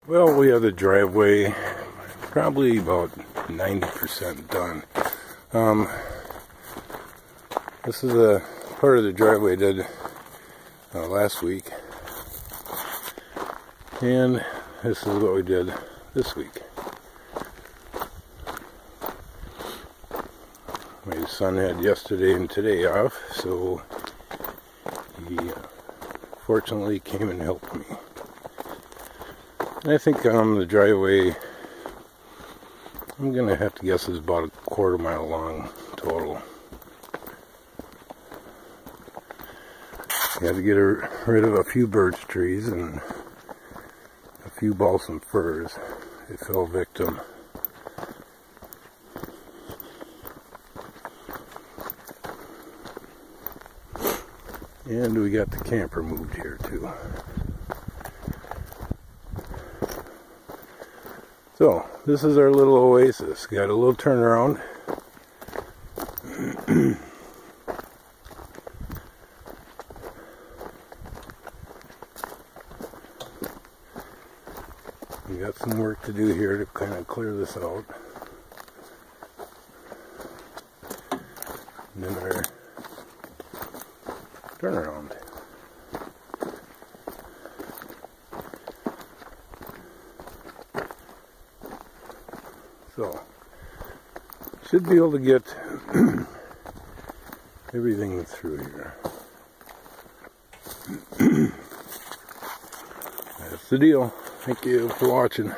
Well, we have the driveway probably about 90% done. This is a part of the driveway I did last week, and this is what we did this week. My son had yesterday and today off, so he fortunately came and helped me. And I think the driveway, I'm gonna have to guess, is about a quarter-mile long total. You had to get rid of a few birch trees and a few balsam firs. They fell victim. And we got the camper moved here too. So, this is our little oasis. Got a little turnaround. We got some work to do here to kind of clear this out. And then our turnaround. So, should be able to get everything through here. That's the deal. Thank you for watching.